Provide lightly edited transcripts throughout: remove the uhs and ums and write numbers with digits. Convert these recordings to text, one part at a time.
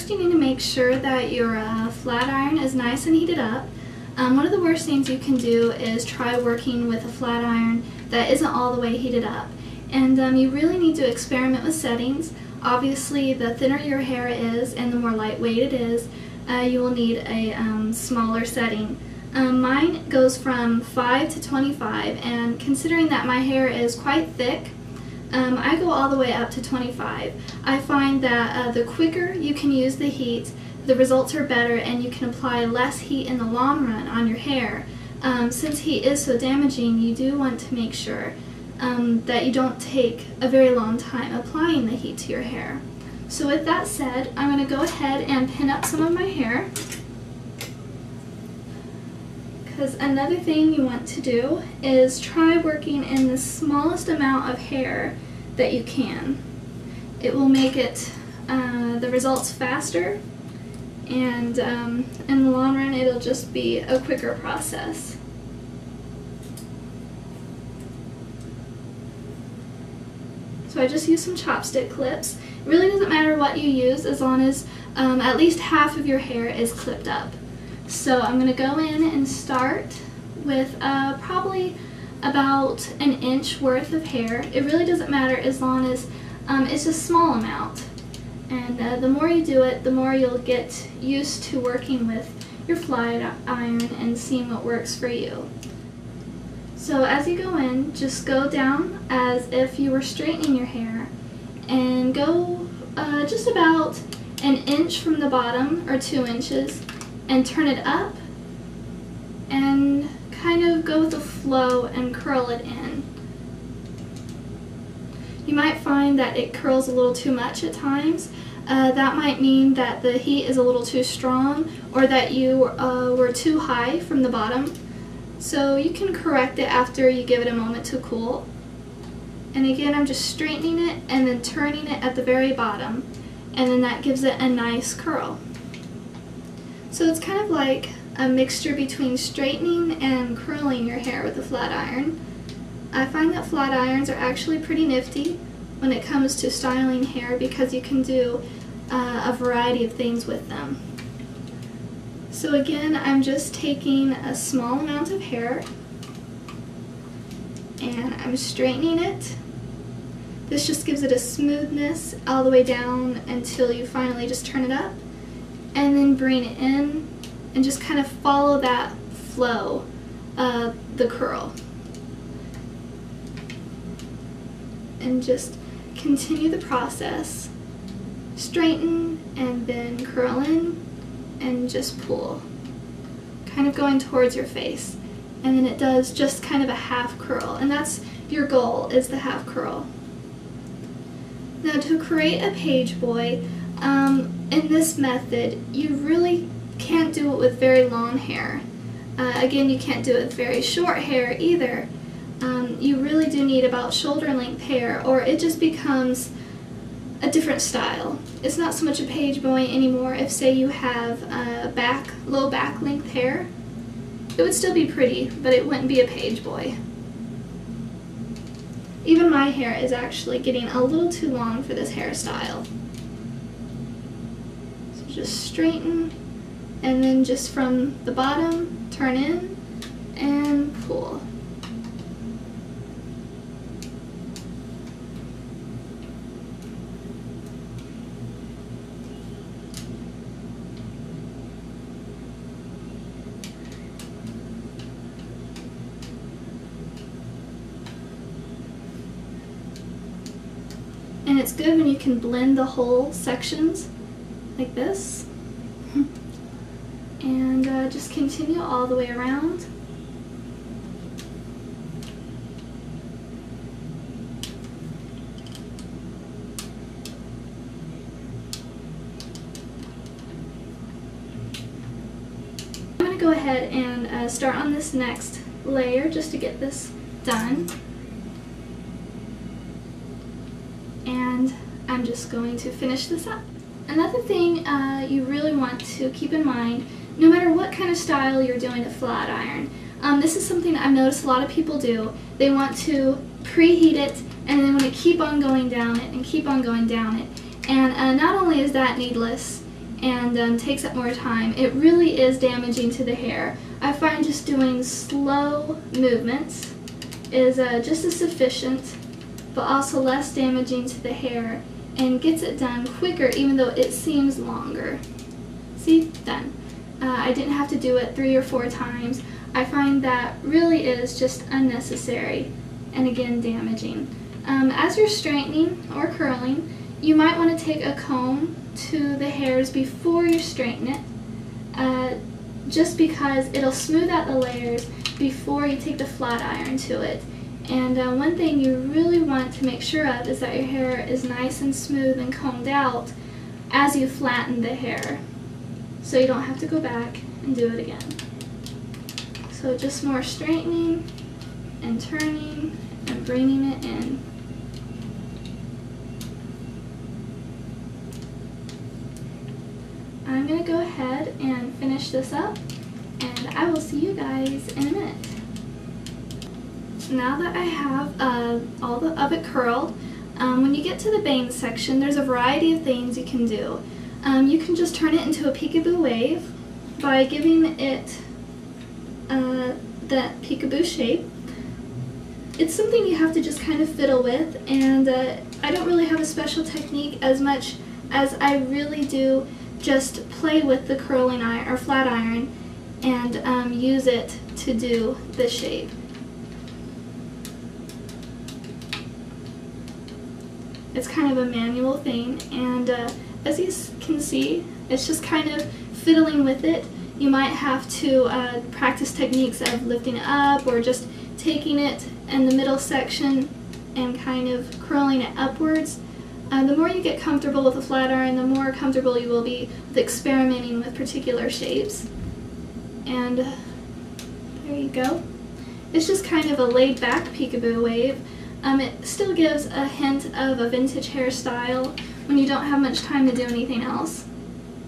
first you need to make sure that your flat iron is nice and heated up. One of the worst things you can do is try working with a flat iron that isn't all the way heated up. And you really need to experiment with settings. Obviously, the thinner your hair is and the more lightweight it is, you will need a smaller setting. Mine goes from 5 to 25, and considering that my hair is quite thick, I go all the way up to 25. I find that the quicker you can use the heat, the results are better, and you can apply less heat in the long run on your hair. Since heat is so damaging, you do want to make sure that you don't take a very long time applying the heat to your hair. So with that said, I'm going to go ahead and pin up some of my hair. Because another thing you want to do is try working in the smallest amount of hair that you can. It will make it the results faster, and in the long run it'll just be a quicker process. So I just use some chopstick clips. It really doesn't matter what you use as long as at least half of your hair is clipped up. So I'm going to go in and start with probably about an inch worth of hair. It really doesn't matter as long as it's a small amount. And the more you do it, the more you'll get used to working with your flat iron and seeing what works for you. So as you go in, just go down as if you were straightening your hair and go just about an inch from the bottom, or 2 inches, and turn it up and kind of go with the flow and curl it in. You might find that it curls a little too much at times. That might mean that the heat is a little too strong, or that you were too high from the bottom. So you can correct it after you give it a moment to cool. And again, I'm just straightening it and then turning it at the very bottom, and then that gives it a nice curl. So it's kind of like a mixture between straightening and curling your hair with a flat iron. I find that flat irons are actually pretty nifty when it comes to styling hair, because you can do a variety of things with them. So again, I'm just taking a small amount of hair and I'm straightening it. This just gives it a smoothness all the way down until you finally just turn it up, and then bring it in and just kind of follow that flow of the curl. And just continue the process. Straighten and then curl in and just pull, kind of going towards your face. And then it does just kind of a half curl, and that's your goal, is the half curl. Now to create a Pageboy, in this method, you really can't do it with very long hair. Again, you can't do it with very short hair either. You really do need about shoulder length hair, or it just becomes a different style. It's not so much a Pageboy anymore. If say you have low back length hair, it would still be pretty, but it wouldn't be a Pageboy. Even my hair is actually getting a little too long for this hairstyle. So just straighten, and then just from the bottom, turn in and pull. And it's good when you can blend the whole sections like this. And just continue all the way around. I'm going to go ahead and start on this next layer just to get this done. And I'm just going to finish this up. Another thing you really want to keep in mind, no matter what kind of style you're doing a flat iron, this is something I've noticed a lot of people do. They want to preheat it and they want to keep on going down it and keep on going down it. And not only is that needless, and takes up more time, it really is damaging to the hair. I find just doing slow movements is just as sufficient, but also less damaging to the hair and gets it done quicker even though it seems longer. See, done. I didn't have to do it 3 or 4 times. I find that really is just unnecessary and again damaging. As you're straightening or curling, you might want to take a comb to the hairs before you straighten it, just because it'll smooth out the layers before you take the flat iron to it. And one thing you really want to make sure of is that your hair is nice and smooth and combed out as you flatten the hair, so you don't have to go back and do it again. So just more straightening and turning and bringing it in. I'm going to go ahead and finish this up, and I will see you guys in a minute. Now that I have all of it curled, when you get to the bang section, there's a variety of things you can do. You can just turn it into a peekaboo wave by giving it that peekaboo shape. It's something you have to just kind of fiddle with, and I don't really have a special technique as much as I really do just play with the curling iron or flat iron and use it to do the shape. It's kind of a manual thing, and as you can see, it's just kind of fiddling with it. You might have to practice techniques of lifting it up or just taking it in the middle section and kind of curling it upwards. The more you get comfortable with a flat iron, the more comfortable you will be with experimenting with particular shapes. And there you go. It's just kind of a laid-back peekaboo wave. It still gives a hint of a vintage hairstyle when you don't have much time to do anything else.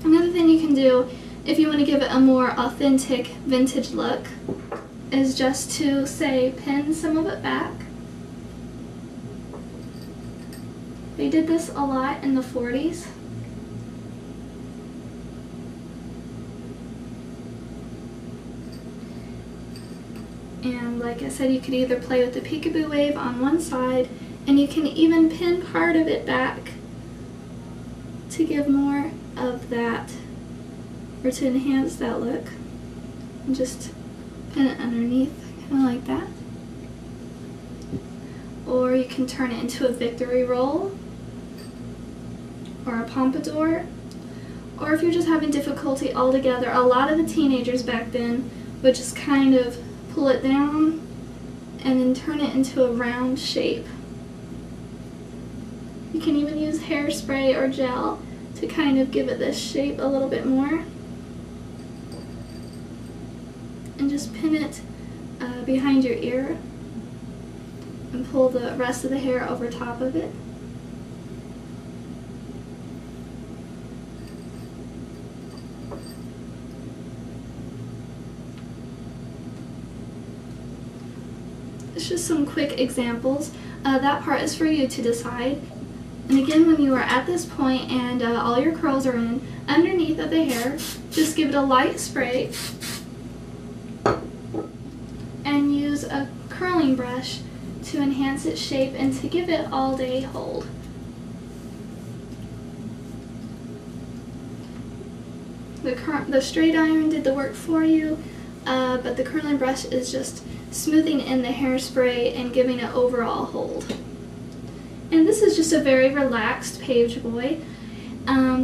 Another thing you can do if you want to give it a more authentic vintage look is just to, say, pin some of it back. They did this a lot in the 40s. And like I said, you could either play with the peekaboo wave on one side, and you can even pin part of it back to give more of that, or to enhance that look. And just pin it underneath, kind of like that. Or you can turn it into a victory roll, or a pompadour. Or if you're just having difficulty altogether, a lot of the teenagers back then would just kind of pull it down and then turn it into a round shape. You can even use hairspray or gel to kind of give it this shape a little bit more. And just pin it behind your ear and pull the rest of the hair over top of it. It's just some quick examples. That part is for you to decide. And again, when you are at this point and all your curls are in, underneath of the hair, just give it a light spray and use a curling brush to enhance its shape and to give it all day hold. The straight iron did the work for you, but the curling brush is just smoothing in the hairspray and giving it overall hold. And this is just a very relaxed Pageboy.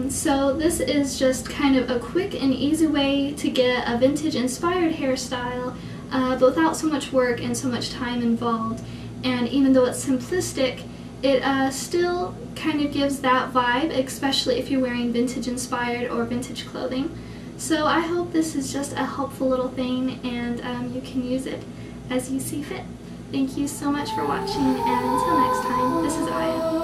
So this is just kind of a quick and easy way to get a vintage inspired hairstyle, but without so much work and so much time involved. And even though it's simplistic, it still kind of gives that vibe, especially if you're wearing vintage inspired or vintage clothing. So I hope this is just a helpful little thing, and you can use it as you see fit. Thank you so much for watching, and until next time, this is Aya.